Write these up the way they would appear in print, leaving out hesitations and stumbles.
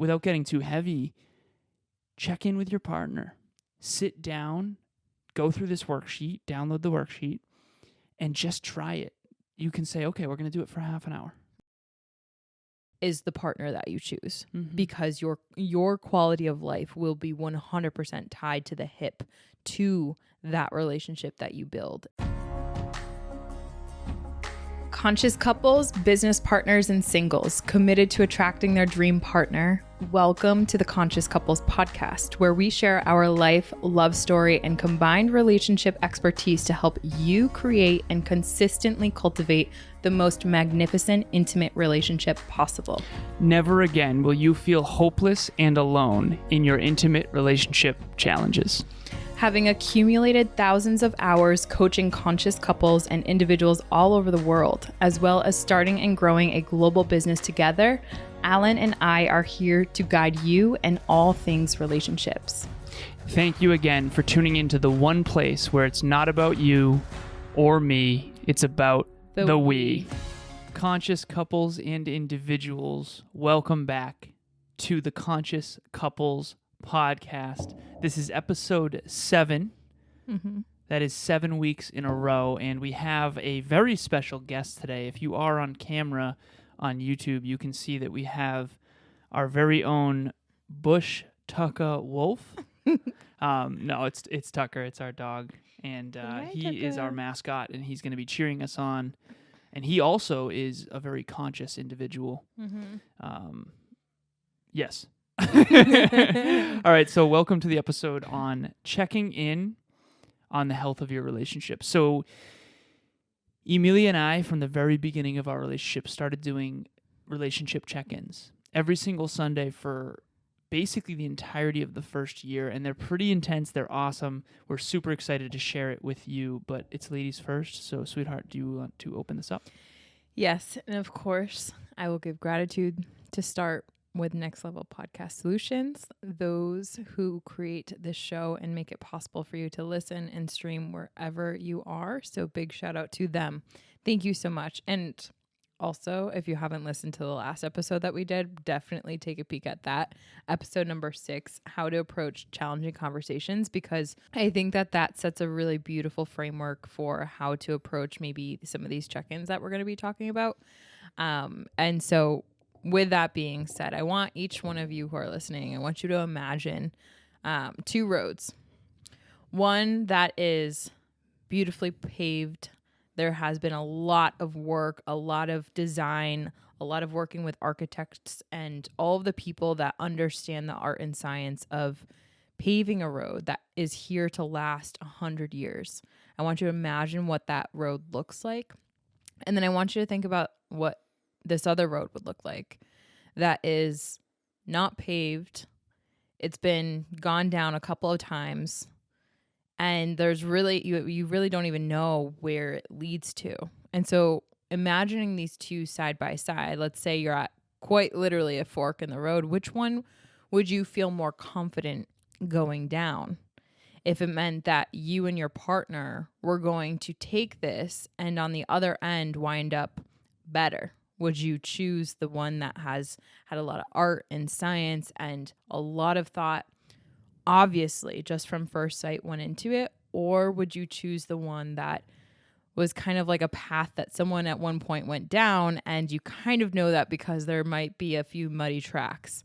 without getting too heavy, check in with your partner. Sit down, go through this worksheet, download the worksheet, and just try it. You can say, okay, we're going to do it for half an hour. Is the partner that you choose, Mm-hmm. because your quality of life will be 100% tied to the hip to that relationship that you build. Conscious couples, business partners, and singles committed to attracting their dream partner. Welcome to the Conscious Couples podcast, where we share our life, love story, and combined relationship expertise to help you create and consistently cultivate the most magnificent, intimate relationship possible. Never again will you feel hopeless and alone in your intimate relationship challenges. Having accumulated thousands of hours coaching conscious couples and individuals all over the world, as well as starting and growing a global business together, Alan and I are here to guide you in all things relationships. Thank you again for tuning into the one place where it's not about you or me, it's about the we. Conscious couples and individuals, welcome back to the Conscious Couples podcast. This is episode 7. Mm-hmm. That is 7 weeks in a row, and we have a very special guest today. If you are on camera on YouTube, you can see that we have our very own Bush Tucker Wolf. No, it's Tucker. It's our dog, and he is our mascot, and he's going to be cheering us on. And he also is a very conscious individual. Mm-hmm. Yes. All right, so welcome to the episode on checking in on the health of your relationship. So Emilia and I, from the very beginning of our relationship, started doing relationship check-ins every single Sunday for basically the entirety of the first year, and they're pretty intense. They're awesome. We're super excited to share it with you, but it's ladies first. So, sweetheart, do you want to open this up? Yes, and of course, I will give gratitude to start with Next Level Podcast Solutions, those who create this show and make it possible for you to listen and stream wherever you are. So big shout out to them. Thank you so much. And also, if you haven't listened to the last episode that we did, definitely take a peek at that. Episode number 6, how to approach challenging conversations, because I think that sets a really beautiful framework for how to approach maybe some of these check-ins that we're going to be talking about. And so with that being said, I want each one of you who are listening, I want you to imagine 2 roads. One that is beautifully paved. There has been a lot of work, a lot of design, a lot of working with architects and all of the people that understand the art and science of paving a road that is here to last 100 years. I want you to imagine what that road looks like. And then I want you to think about what this other road would look like that is not paved. It's been gone down a couple of times, and there's really you really don't even know where it leads to. And so imagining these two side by side, let's say you're at quite literally a fork in the road, which one would you feel more confident going down? If it meant that you and your partner were going to take this and on the other end wind up better, would you choose the one that has had a lot of art and science and a lot of thought, obviously, just from first sight went into it? Or would you choose the one that was kind of like a path that someone at one point went down, and you kind of know that because there might be a few muddy tracks?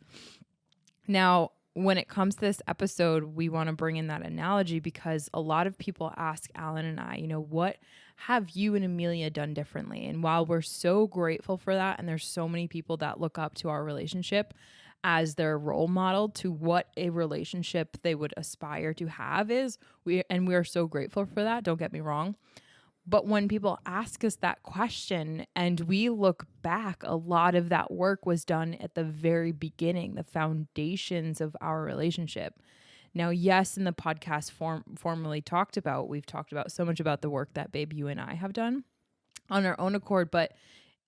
Now, when it comes to this episode, we want to bring in that analogy because a lot of people ask Alan and I, what have you and Emilia done differently? And while we're so grateful for that, and there's so many people that look up to our relationship as their role model to what a relationship they would aspire to have is, we are so grateful for that, don't get me wrong. But when people ask us that question and we look back, a lot of that work was done at the very beginning, the foundations of our relationship. Now, yes, in the podcast formerly we've talked about so much about the work that Babe, you and I have done on our own accord, but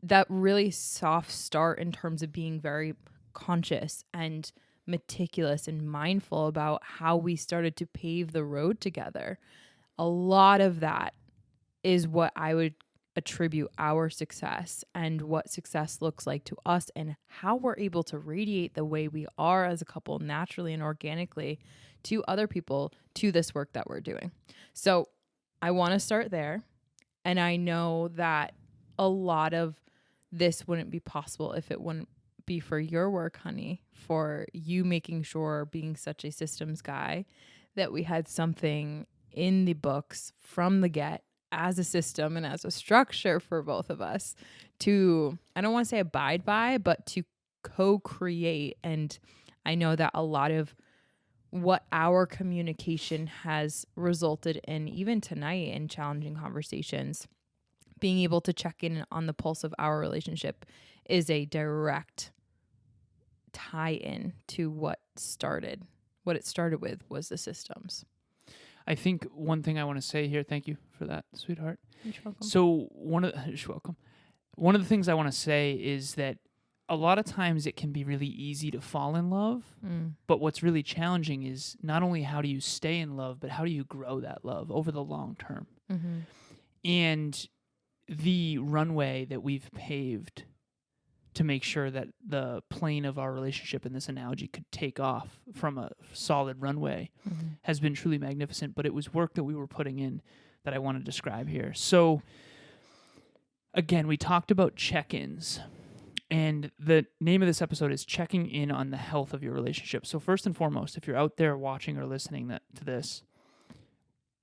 that really soft start in terms of being very conscious and meticulous and mindful about how we started to pave the road together. A lot of that is what I would attribute our success and what success looks like to us and how we're able to radiate the way we are as a couple naturally and organically to other people, to this work that we're doing. So I want to start there. And I know that a lot of this wouldn't be possible if it wouldn't be for your work, honey, for you making sure, being such a systems guy, that we had something in the books from the get as a system and as a structure for both of us to, I don't want to say abide by, but to co-create. And I know that a lot of what our communication has resulted in, even tonight in challenging conversations, being able to check in on the pulse of our relationship is a direct tie-in to what it started with was the systems. I think one thing I want to say here, thank you for that, sweetheart. You're welcome. So you're welcome. One of the things I want to say is that a lot of times it can be really easy to fall in love, but what's really challenging is not only how do you stay in love, but how do you grow that love over the long term? Mm-hmm. And the runway that we've paved to make sure that the plane of our relationship in this analogy could take off from a solid runway has been truly magnificent, but it was work that we were putting in that I want to describe here. So again, we talked about check-ins, and the name of this episode is Checking In on the Health of Your Relationship. So first and foremost, if you're out there watching or listening to this,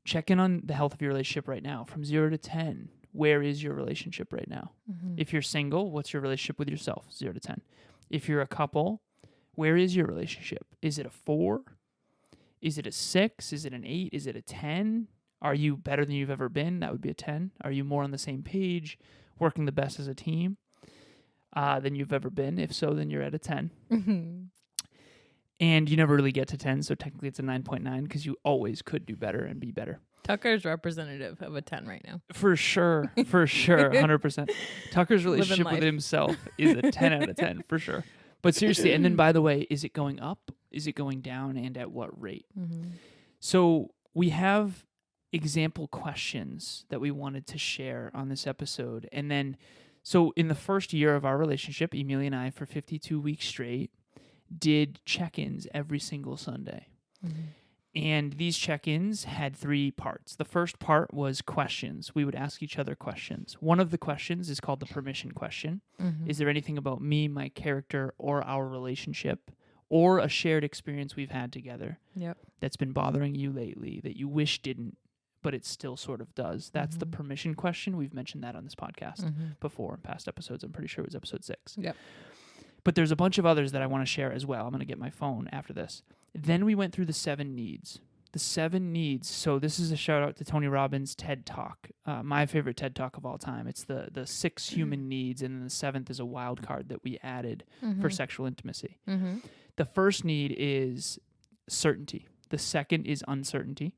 check in on the health of your relationship right now from 0 to 10. Where is your relationship right now? Mm-hmm. If you're single, what's your relationship with yourself? 0 to 10. If you're a couple, where is your relationship? Is it a 4? Is it a 6? Is it an 8? Is it a 10? Are you better than you've ever been? That would be a 10. Are you more on the same page, working the best as a team than you've ever been? If so, then you're at a 10. Mm-hmm. And you never really get to 10, so technically it's a 9.9 because you always could do better and be better. Tucker's representative of a 10 right now. For sure, 100%. Tucker's relationship with himself is a 10 out of 10, for sure. But seriously, and then by the way, is it going up? Is it going down? And at what rate? Mm-hmm. So we have example questions that we wanted to share on this episode. And then, so in the first year of our relationship, Emilia and I, for 52 weeks straight, did check-ins every single Sunday. Mm-hmm. And these check-ins had 3 parts. The first part was questions. We would ask each other questions. One of the questions is called the permission question. Mm-hmm. Is there anything about me, my character, or our relationship, or a shared experience we've had together that's been bothering you lately that you wish didn't, but it still sort of does? That's the permission question. We've mentioned that on this podcast before in past episodes. I'm pretty sure it was episode 6. Yep. But there's a bunch of others that I want to share as well. I'm going to get my phone after this. Then we went through the 7 needs. The 7 needs. So this is a shout out to Tony Robbins' TED Talk, my favorite TED Talk of all time. It's the 6 human needs, and then the 7th is a wild card that we added for sexual intimacy. Mm-hmm. The first need is certainty. The second is uncertainty.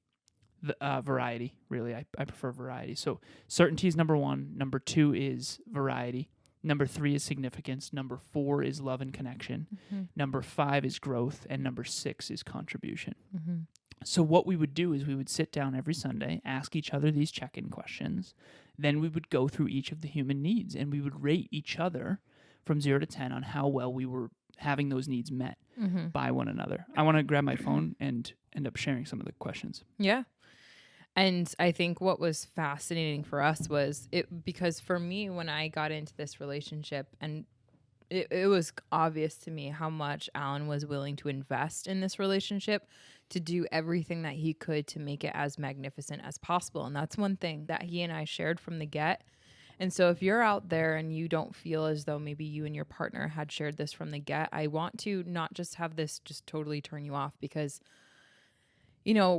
The variety, really. I prefer variety. So certainty is number 1. Number 2 is variety. Number 3 is significance. Number 4 is love and connection. Mm-hmm. Number 5 is growth. And number 6 is contribution. Mm-hmm. So what we would do is we would sit down every Sunday, ask each other these check-in questions. Then we would go through each of the human needs, and we would rate each other from 0 to 10 on how well we were having those needs met by one another. I want to grab my phone and end up sharing some of the questions. Yeah. And I think what was fascinating for us was because for me, when I got into this relationship, and it was obvious to me how much Alan was willing to invest in this relationship to do everything that he could to make it as magnificent as possible. And that's one thing that he and I shared from the get. And so if you're out there and you don't feel as though maybe you and your partner had shared this from the get, I want to not just have this just totally turn you off, because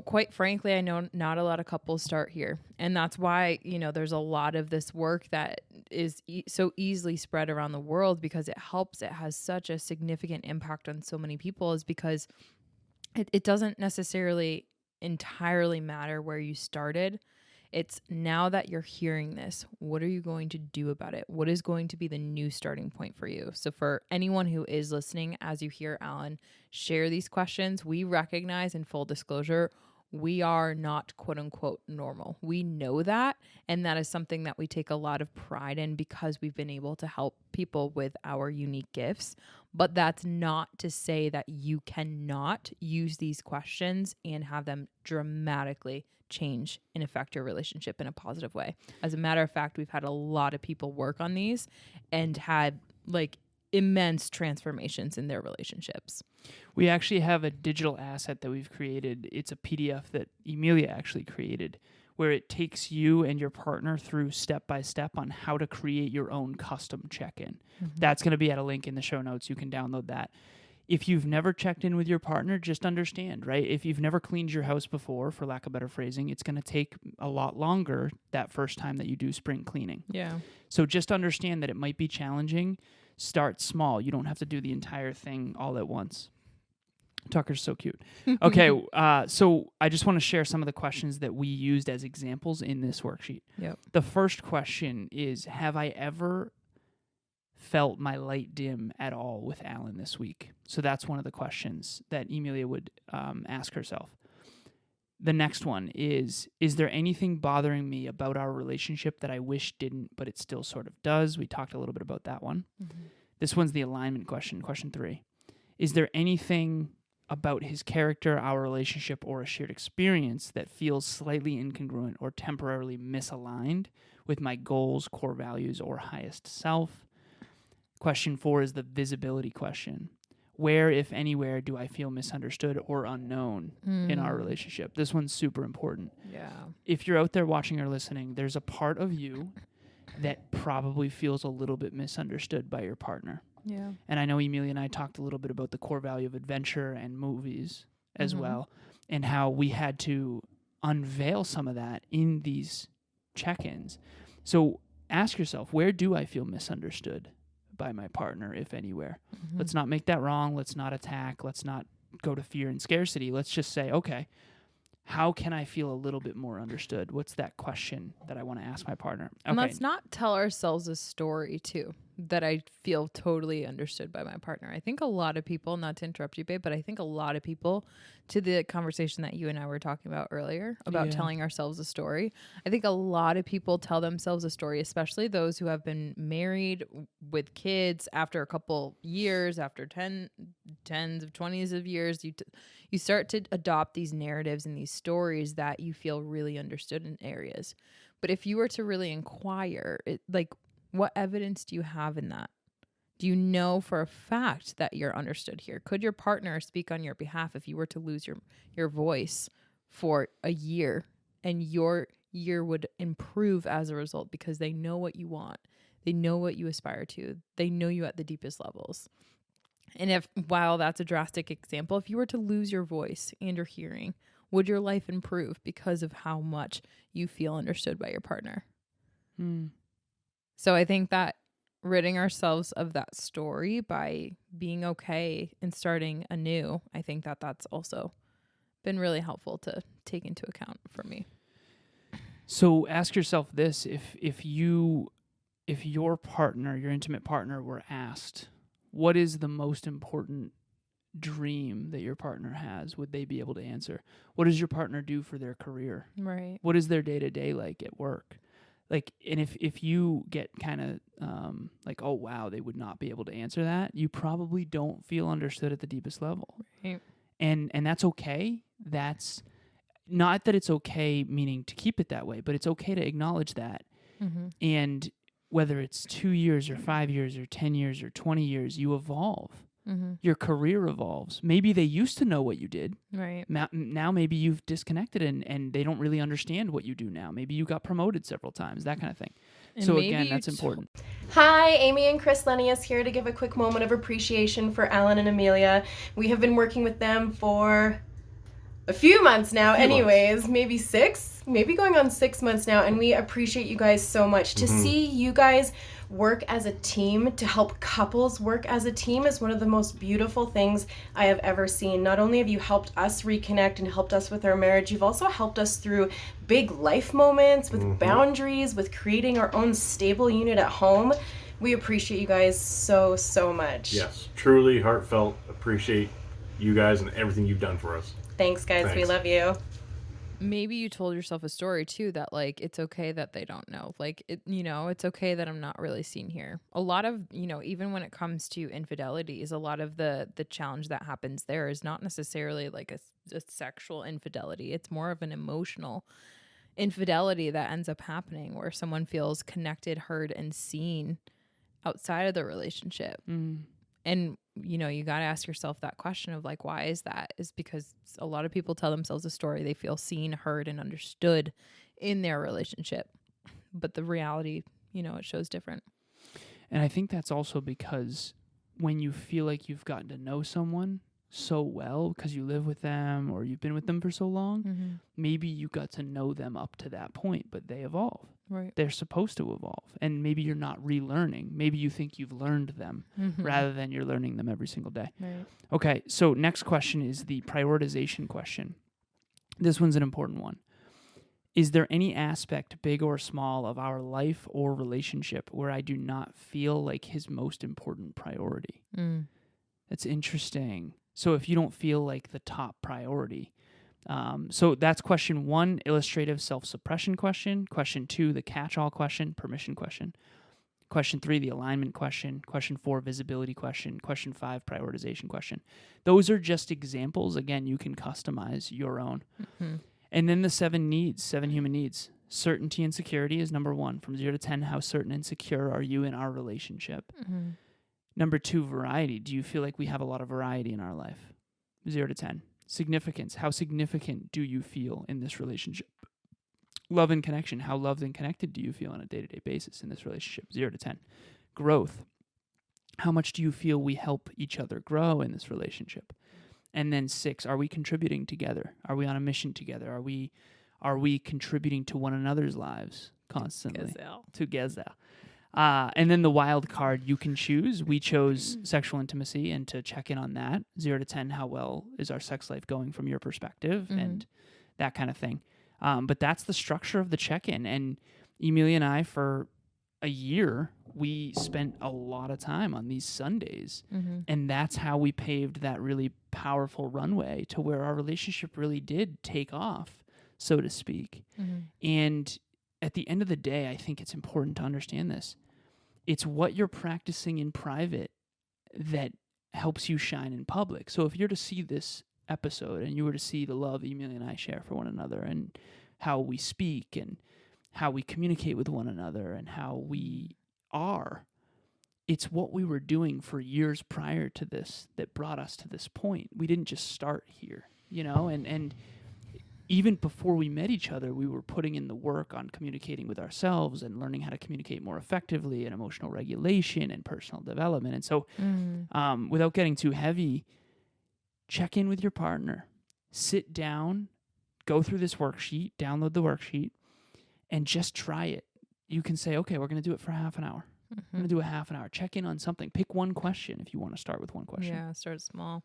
quite frankly, I know not a lot of couples start here. And that's why, there's a lot of this work that is so easily spread around the world, because it has such a significant impact on so many people, is because it doesn't necessarily entirely matter where you started. It's now that you're hearing this, what are you going to do about it? What is going to be the new starting point for you? So for anyone who is listening, as you hear Alan share these questions, we recognize, in full disclosure, we are not quote unquote normal. We know that. And that is something that we take a lot of pride in because we've been able to help people with our unique gifts. But that's not to say that you cannot use these questions and have them dramatically change and affect your relationship in a positive way. As a matter of fact, we've had a lot of people work on these and had like immense transformations in their relationships. We actually have a digital asset that we've created. It's a PDF that Emilia actually created, where it takes you and your partner through step by step on how to create your own custom check-in. That's going to be at a link in the show notes. You can download that. If you've never checked in with your partner, just understand, right? If you've never cleaned your house before, for lack of better phrasing, it's going to take a lot longer that first time that you do spring cleaning. Yeah. So just understand that it might be challenging. Start small. You don't have to do the entire thing all at once. Tucker's so cute. Okay, so I just want to share some of the questions that we used as examples in this worksheet. Yep. The first question is, have I ever felt my light dim at all with Alan this week? So that's one of the questions that Emilia would ask herself. The next one is there anything bothering me about our relationship that I wish didn't, but it still sort of does? We talked a little bit about that one. This one's the alignment question, question 3. Is there anything about his character, our relationship, or a shared experience that feels slightly incongruent or temporarily misaligned with my goals, core values, or highest self? Question 4 is the visibility question. Where, if anywhere, do I feel misunderstood or unknown in our relationship? This one's super important. Yeah. If you're out there watching or listening, there's a part of you that probably feels a little bit misunderstood by your partner. Yeah. And I know Emilia and I talked a little bit about the core value of adventure and movies as well, and how we had to unveil some of that in these check-ins. So ask yourself, where do I feel misunderstood by my partner, if anywhere? Let's not make that wrong. Let's not attack. Let's not go to fear and scarcity. Let's just say, okay, how can I feel a little bit more understood? What's that question that I want to ask my partner? Okay. And let's not tell ourselves a story too, that I feel totally understood by my partner. I think a lot of people, not to interrupt you, babe, but I think a lot of people, to the conversation that you and I were talking about earlier about telling ourselves a story, I think a lot of people tell themselves a story, especially those who have been married with kids after a couple years, after 10s of 20s of years. You start to adopt these narratives and these stories that you feel really understood in areas. But if you were to really inquire, what evidence do you have in that? Do you know for a fact that you're understood here? Could your partner speak on your behalf if you were to lose your voice for a year, and your year would improve as a result because they know what you want? They know what you aspire to. They know you at the deepest levels. And while that's a drastic example, if you were to lose your voice and your hearing, would your life improve because of how much you feel understood by your partner? So I think that ridding ourselves of that story by being okay and starting anew, I think that that's also been really helpful to take into account for me. So ask yourself this: if your partner, your intimate partner, were asked, what is the most important dream that your partner has, would they be able to answer? What does your partner do for their career? Right. What is their day-to-day like at work? And if you get kind of oh, wow, they would not be able to answer that, you probably don't feel understood at the deepest level. Right. And that's okay. That's not that it's okay, meaning to keep it that way, but it's okay to acknowledge that. And whether it's 2 years or 5 years or 10 years or 20 years, you evolve. Your career evolves. Maybe they used to know what you did. Right. Now maybe you've disconnected and they don't really understand what you do now. Maybe you got promoted several times, that kind of thing. And so again, that's important. Hi, Amy and Chris Lennius here to give a quick moment of appreciation for Alan and Emilia. We have been working with them for a few months now, maybe 6, maybe going on 6 months now, and we appreciate you guys so much. To see you guys work as a team, to help couples work as a team, is one of the most beautiful things I have ever seen. Not only have you helped us reconnect and helped us with our marriage, you've also helped us through big life moments, with boundaries, with creating our own stable unit at home. We appreciate you guys so, so much. Yes, truly heartfelt appreciate you guys and everything you've done for us. Thanks, guys. Thanks. We love you. maybe you told yourself a story too that like it's okay that they don't know. Like it, you know, it's okay that I'm not really seen here. A lot of, you know, even when it comes to infidelity, is a lot of the challenge that happens there is not necessarily like a sexual infidelity. It's more of an emotional infidelity that ends up happening where someone feels connected, heard, and seen outside of the relationship. And, you know, you got to ask yourself that question of like, why is that? Is because a lot of people tell themselves a story. They feel seen, heard, and understood in their relationship. But the reality, you know, it shows different. And I think that's also because when you feel like you've gotten to know someone so well because you live with them or you've been with them for so long, maybe you got to know them up to that point, but they evolve. Right. They're supposed to evolve. And maybe you're not relearning. Maybe you think you've learned them rather than you're learning them every single day. Right. Okay, so next question is the prioritization question. This one's an important one. Is there any aspect, big or small, of our life or relationship where I do not feel like his most important priority? That's interesting. So if you don't feel like the top priority, so that's question 1, illustrative self-suppression question. Question 2, the catch-all question, permission question. Question 3, the alignment question. Question 4, visibility question. Question 5, prioritization question. Those are just examples. Again, you can customize your own. And then the 7 human needs. Certainty and security is number 1. From 0 to 10, how certain and secure are you in our relationship? Number 2, variety. Do you feel like we have a lot of variety in our life? 0 to 10. Significance. How significant do you feel in this relationship? Love and connection. How loved and connected do you feel on a day-to-day basis in this relationship? 0 to 10. Growth. How much do you feel we help each other grow in this relationship? And then 6, are we contributing together? Are we on a mission together? Are we contributing to one another's lives constantly? Together. And then the wild card you can choose. We chose sexual intimacy, and to check in on that, 0 to 10, how well is our sex life going from your perspective, and that kind of thing. But that's the structure of the check-in. And Emilia and I, for a year, we spent a lot of time on these Sundays, and that's how we paved that really powerful runway to where our relationship really did take off, so to speak. And at the end of the day, I think it's important to understand this. It's what you're practicing in private that helps you shine in public. So if you're to see this episode and you were to see the love Emilia and I share for one another and how we speak and how we communicate with one another and how we are, it's what we were doing for years prior to this that brought us to this point. We didn't just start here, you know, and even before we met each other, we were putting in the work on communicating with ourselves and learning how to communicate more effectively, and emotional regulation and personal development. And so without getting too heavy, check in with your partner, sit down, go through this worksheet, download the worksheet, and just try it. You can say, okay, we're going to do it for half an hour. I'm going to do a half an hour. Check in on something. Pick one question if you want to start with one question. Yeah, start small.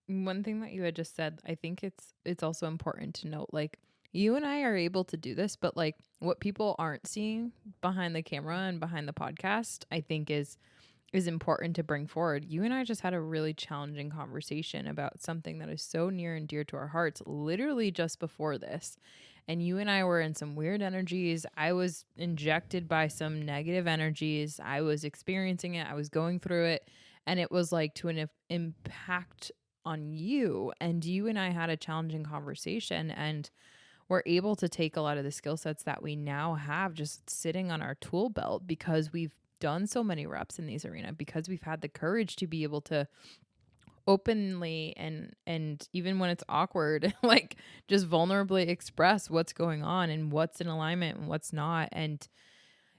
One thing that you had just said, I think it's also important to note, like, you and I are able to do this, but like what people aren't seeing behind the camera and behind the podcast, I think is important to bring forward. You and I just had a really challenging conversation about something that is so near and dear to our hearts, literally just before this. And you and I were in some weird energies. I was injected by some negative energies. I was experiencing it. I was going through it. And it was like to an impact on you. And you and I had a challenging conversation, and we're able to take a lot of the skill sets that we now have just sitting on our tool belt because we've done so many reps in these arenas, because we've had the courage to be able to openly and even when it's awkward, like just vulnerably express what's going on and what's in alignment and what's not. And,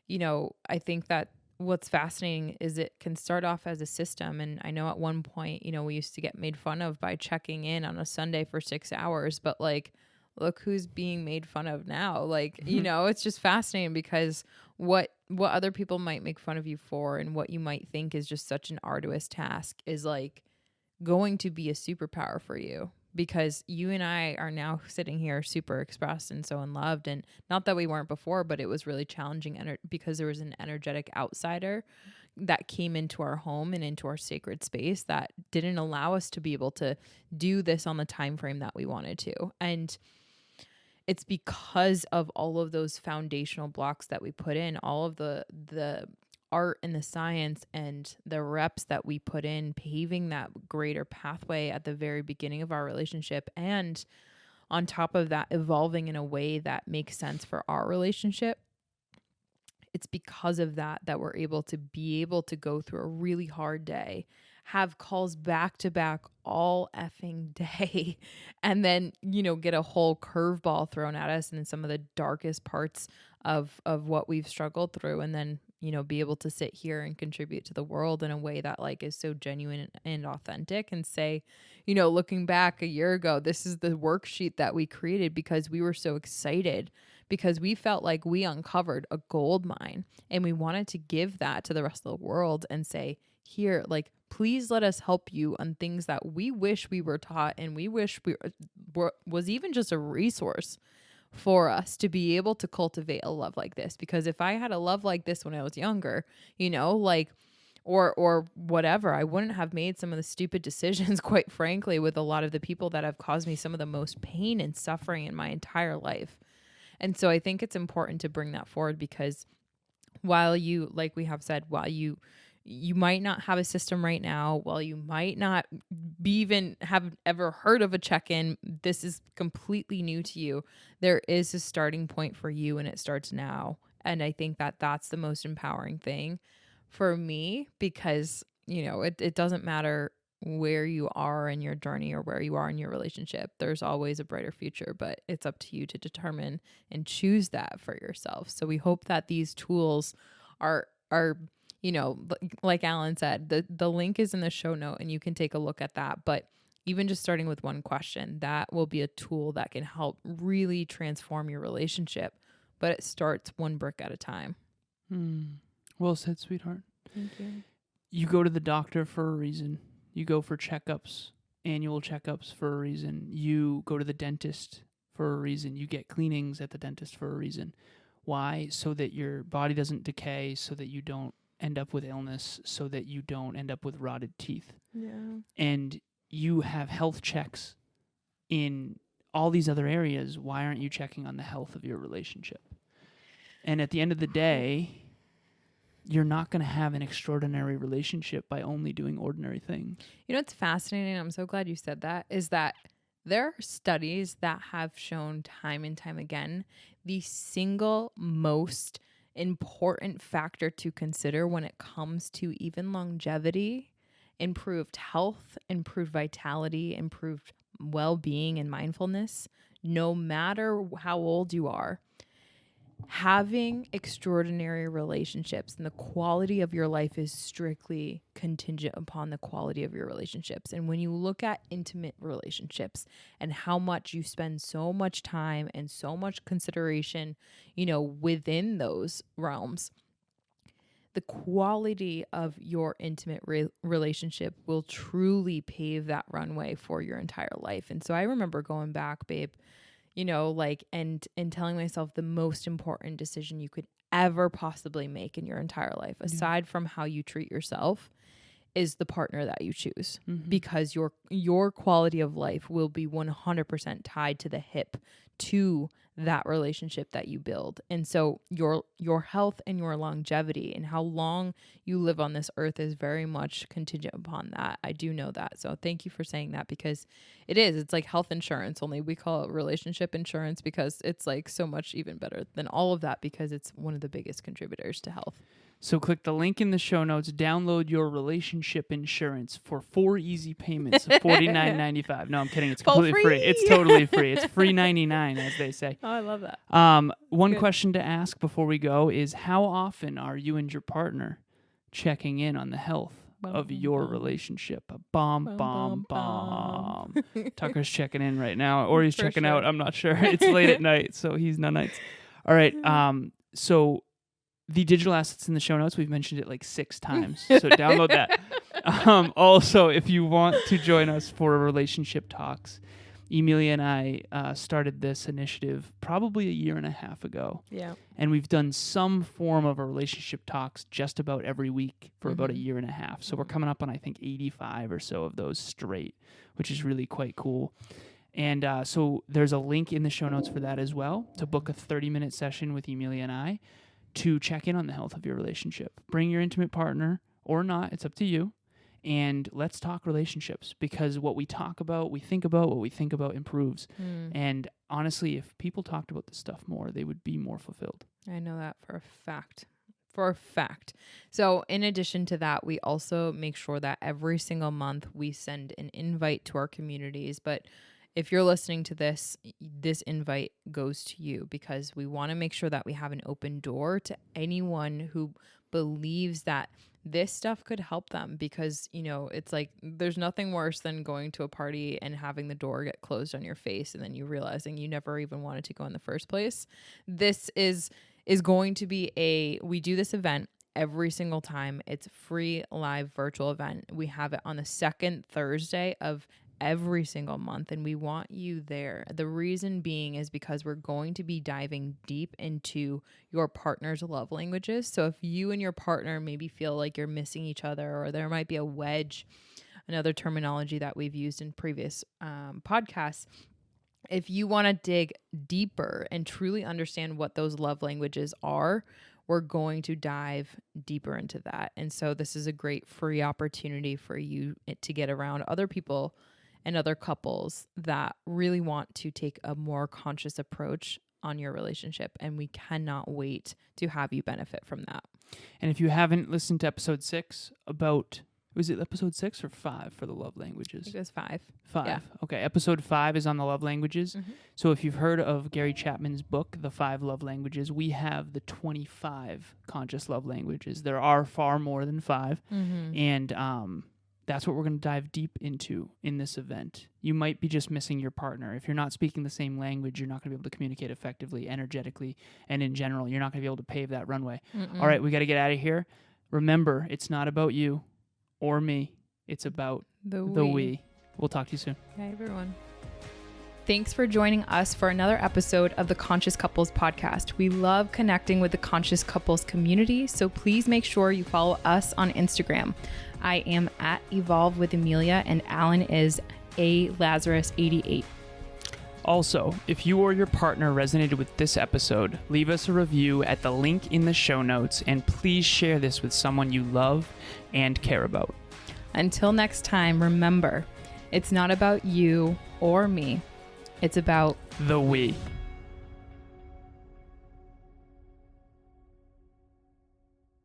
you know, I think that what's fascinating is it can start off as a system. And I know at one point, you know, we used to get made fun of by checking in on a Sunday for 6 hours, but like, look who's being made fun of now. Like, you know, it's just fascinating because what other people might make fun of you for and what you might think is just such an arduous task is like going to be a superpower for you, because you and I are now sitting here super expressed and so unloved. And not that we weren't before, but it was really challenging because there was an energetic outsider that came into our home and into our sacred space that didn't allow us to be able to do this on the time frame that we wanted to. And it's because of all of those foundational blocks that we put in, all of the art and the science and the reps that we put in, paving that greater pathway at the very beginning of our relationship. And on top of that, evolving in a way that makes sense for our relationship. It's because of that we're able to go through a really hard day, have calls back to back all effing day, and then, get a whole curveball thrown at us in some of the darkest parts of what we've struggled through. And then, be able to sit here and contribute to the world in a way that is so genuine and authentic, and say, looking back a year ago, this is the worksheet that we created because we were so excited, because we felt like we uncovered a gold mine, and we wanted to give that to the rest of the world and say, here, please let us help you on things that we wish we were taught, and we wish was even just a resource for us to be able to cultivate a love like this. Because if I had a love like this when I was younger, or whatever, I wouldn't have made some of the stupid decisions, quite frankly, with a lot of the people that have caused me some of the most pain and suffering in my entire life. And so I think it's important to bring that forward, because while you, like we have said, while you might not have a system right now, while you might not even have ever heard of a check-in, this is completely new to you. There is a starting point for you, and it starts now. And I think that that's the most empowering thing for me, because, it doesn't matter where you are in your journey or where you are in your relationship. There's always a brighter future, but it's up to you to determine and choose that for yourself. So we hope that these tools are like Alan said, the link is in the show note, and you can take a look at that. But even just starting with one question, that will be a tool that can help really transform your relationship. But it starts one brick at a time. Well said, sweetheart. Thank you. You go to the doctor for a reason. You go for checkups, annual checkups for a reason. You go to the dentist for a reason. You get cleanings at the dentist for a reason. Why? So that your body doesn't decay, so that you don't end up with illness, so that you don't end up with rotted teeth. Yeah. And you have health checks in all these other areas. Why aren't you checking on the health of your relationship? And at the end of the day, you're not going to have an extraordinary relationship by only doing ordinary things. What's fascinating, I'm so glad you said that, is that there are studies that have shown time and time again the single most important factor to consider when it comes to even longevity, improved health, improved vitality, improved well-being and mindfulness, no matter how old you are. Having extraordinary relationships and the quality of your life is strictly contingent upon the quality of your relationships. And when you look at intimate relationships and how much you spend so much time and so much consideration, within those realms, the quality of your intimate relationship will truly pave that runway for your entire life. And so I remember going back, babe, and telling myself the most important decision you could ever possibly make in your entire life, aside from how you treat yourself, is the partner that you choose. Mm-hmm. Because your quality of life will be 100% tied to the hip to that relationship that you build. And so your health and your longevity and how long you live on this earth is very much contingent upon that. I do know that. So thank you for saying that, because it's like health insurance, only we call it relationship insurance, because it's so much even better than all of that, because it's one of the biggest contributors to health. So click the link in the show notes, download your relationship insurance for 4 easy payments of $49.95. No, I'm kidding. It's completely free. It's totally free. It's free 99, as they say. Oh, I love that. One question to ask before we go is, how often are you and your partner checking in on the health of your relationship? Bomb. Tucker's checking in right now, or he's checking out. I'm not sure. It's late at night, so he's no nights. All right. So the digital assets in the show notes, we've mentioned it 6 times, so download that. Also, if you want to join us for relationship talks, Emilia and I started this initiative probably a year and a half ago. Yeah. And we've done some form of a relationship talks just about every week for about a Mhm. year and a half. So we're coming up on, I think, 85 or so of those straight, which is really quite cool. And so there's a link in the show notes for that as well, to book a 30-minute session with Emilia and I to check in on the health of your relationship. Bring your intimate partner or not, it's up to you. And let's talk relationships, because what we talk about, we think about, what we think about improves. And honestly, if people talked about this stuff more, they would be more fulfilled. I know that for a fact. For a fact. So in addition to that, we also make sure that every single month we send an invite to our communities. But if you're listening to this, this invite goes to you, because we want to make sure that we have an open door to anyone who believes that this stuff could help them, because, you know, it's like there's nothing worse than going to a party and having the door get closed on your face and then you realizing you never even wanted to go in the first place. This is going to be we do this event every single time. It's a free live virtual event. We have it on the second Thursday of every single month, and we want you there. The reason being is because we're going to be diving deep into your partner's love languages. So if you and your partner maybe feel like you're missing each other, or there might be a wedge, another terminology that we've used in previous podcasts, if you want to dig deeper and truly understand what those love languages are, we're going to dive deeper into that. And so this is a great free opportunity for you to get around other people and other couples that really want to take a more conscious approach on your relationship. And we cannot wait to have you benefit from that. And if you haven't listened to episode 6 about, was it episode 6 or 5 for the love languages? I think it was 5. 5. Yeah. Okay. Episode 5 is on the love languages. So if you've heard of Gary Chapman's book, The 5 Love Languages, we have the 25 conscious love languages. There are far more than 5. And that's what we're going to dive deep into in this event. You might be just missing your partner. If you're not speaking the same language, you're not going to be able to communicate effectively, energetically, and in general, you're not going to be able to pave that runway. All right, we got to get out of here. Remember, it's not about you or me. It's about the we. We'll talk to you soon. Bye, everyone. Thanks for joining us for another episode of the Conscious Couples podcast. We love connecting with the Conscious Couples community, so please make sure you follow us on Instagram. I am at Evolve with Emilia, and Alan is a Lazaros 88. Also, if you or your partner resonated with this episode, leave us a review at the link in the show notes, and please share this with someone you love and care about. Until next time, remember, it's not about you or me. It's about the we.